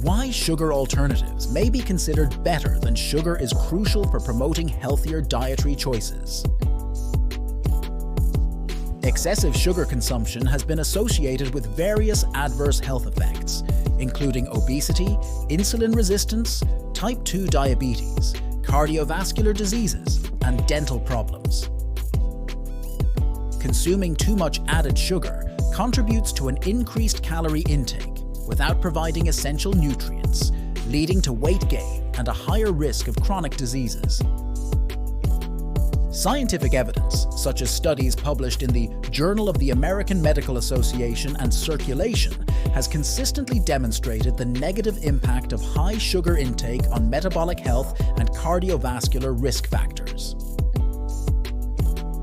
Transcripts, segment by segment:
why sugar alternatives may be considered better than sugar is crucial for promoting healthier dietary choices. Excessive sugar consumption has been associated with various adverse health effects, including obesity, insulin resistance, type 2 diabetes, cardiovascular diseases, and dental problems. Consuming too much added sugar contributes to an increased calorie intake without providing essential nutrients, leading to weight gain and a higher risk of chronic diseases. Scientific evidence, such as studies published in the Journal of the American Medical Association and Circulation, has consistently demonstrated the negative impact of high sugar intake on metabolic health and cardiovascular risk factors.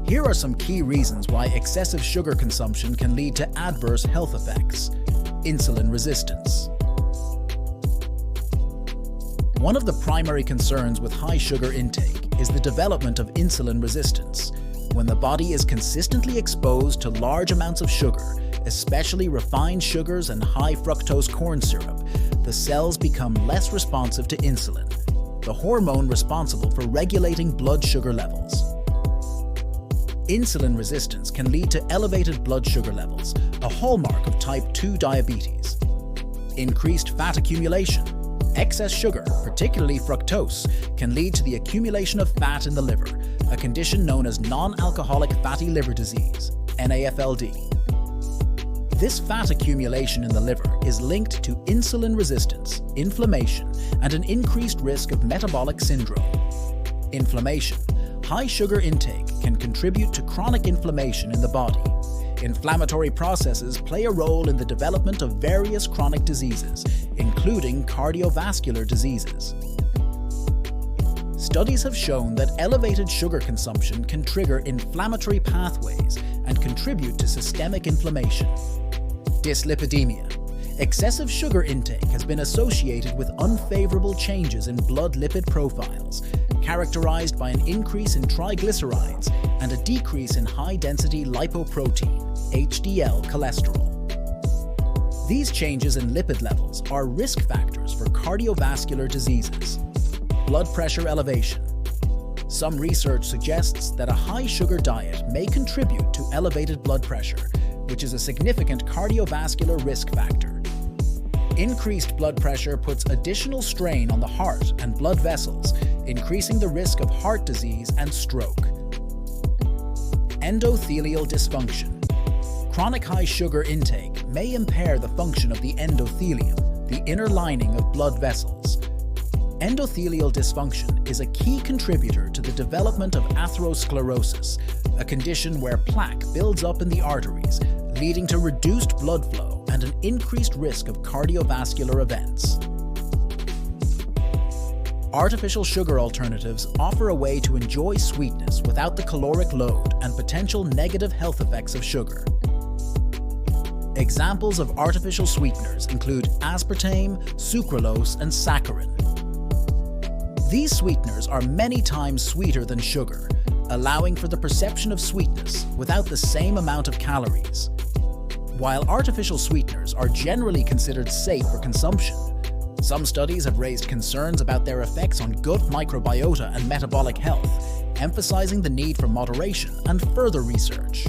Here are some key reasons why excessive sugar consumption can lead to adverse health effects. Insulin resistance. One of the primary concerns with high sugar intake is the development of insulin resistance. When the body is consistently exposed to large amounts of sugar, especially refined sugars and high fructose corn syrup, the cells become less responsive to insulin, the hormone responsible for regulating blood sugar levels. Insulin resistance can lead to elevated blood sugar levels, a hallmark of type 2 diabetes. Increased fat accumulation. Excess sugar, particularly fructose, can lead to the accumulation of fat in the liver, a condition known as non-alcoholic fatty liver disease, NAFLD. This fat accumulation in the liver is linked to insulin resistance, inflammation, and an increased risk of metabolic syndrome. Inflammation. High sugar intake can contribute to chronic inflammation in the body. Inflammatory processes play a role in the development of various chronic diseases, including cardiovascular diseases. Studies have shown that elevated sugar consumption can trigger inflammatory pathways and contribute to systemic inflammation. Dyslipidemia. Excessive sugar intake has been associated with unfavorable changes in blood lipid profiles, characterized by an increase in triglycerides and a decrease in high-density lipoprotein, HDL cholesterol. These changes in lipid levels are risk factors for cardiovascular diseases. Blood pressure elevation. Some research suggests that a high-sugar diet may contribute to elevated blood pressure, which is a significant cardiovascular risk factor. Increased blood pressure puts additional strain on the heart and blood vessels, increasing the risk of heart disease and stroke. Endothelial dysfunction. Chronic high sugar intake may impair the function of the endothelium, the inner lining of blood vessels. Endothelial dysfunction is a key contributor to the development of atherosclerosis, a condition where plaque builds up in the arteries, leading to reduced blood flow and an increased risk of cardiovascular events. Artificial sugar alternatives offer a way to enjoy sweetness without the caloric load and potential negative health effects of sugar. Examples of artificial sweeteners include aspartame, sucralose, and saccharin. These sweeteners are many times sweeter than sugar, allowing for the perception of sweetness without the same amount of calories. While artificial sweeteners are generally considered safe for consumption, some studies have raised concerns about their effects on gut microbiota and metabolic health, emphasizing the need for moderation and further research.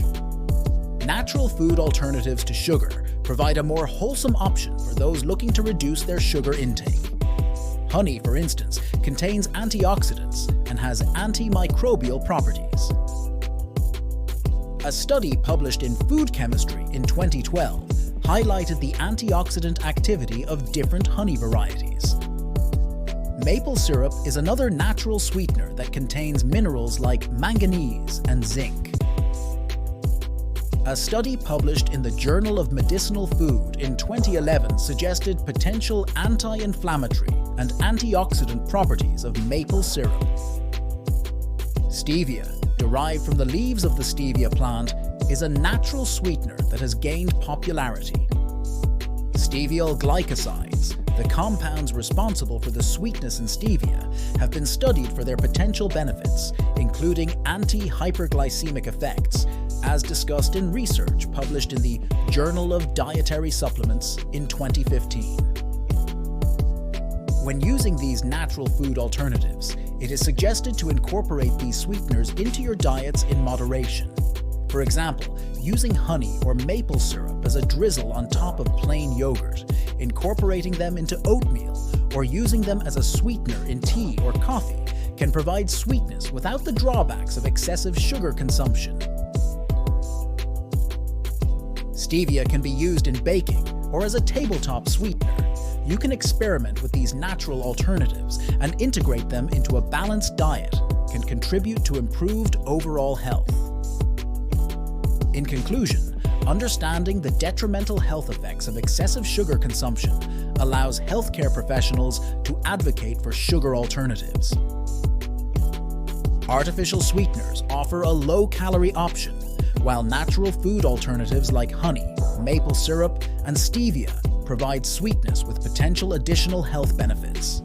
Natural food alternatives to sugar provide a more wholesome option for those looking to reduce their sugar intake. Honey, for instance, contains antioxidants and has antimicrobial properties. A study published in Food Chemistry in 2012 highlighted the antioxidant activity of different honey varieties. Maple syrup is another natural sweetener that contains minerals like manganese and zinc. A study published in the Journal of Medicinal Food in 2011 suggested potential anti-inflammatory and antioxidant properties of maple syrup. Stevia, derived from the leaves of the stevia plant, is a natural sweetener that has gained popularity. Steviol glycosides, the compounds responsible for the sweetness in stevia, have been studied for their potential benefits, including anti-hyperglycemic effects, as discussed in research published in the Journal of Dietary Supplements in 2015. When using these natural food alternatives, it is suggested to incorporate these sweeteners into your diets in moderation. For example, using honey or maple syrup as a drizzle on top of plain yogurt, incorporating them into oatmeal, or using them as a sweetener in tea or coffee can provide sweetness without the drawbacks of excessive sugar consumption. Stevia can be used in baking or as a tabletop sweetener. You can experiment with these natural alternatives and integrate them into a balanced diet, can contribute to improved overall health. In conclusion, understanding the detrimental health effects of excessive sugar consumption allows healthcare professionals to advocate for sugar alternatives. Artificial sweeteners offer a low-calorie option, while natural food alternatives like honey, maple syrup, and stevia provide sweetness with potential additional health benefits.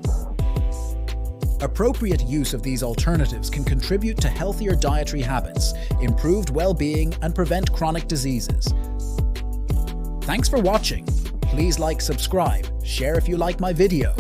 Appropriate use of these alternatives can contribute to healthier dietary habits, improved well-being, and prevent chronic diseases. Thanks for watching. Please like, subscribe, share if you like my video.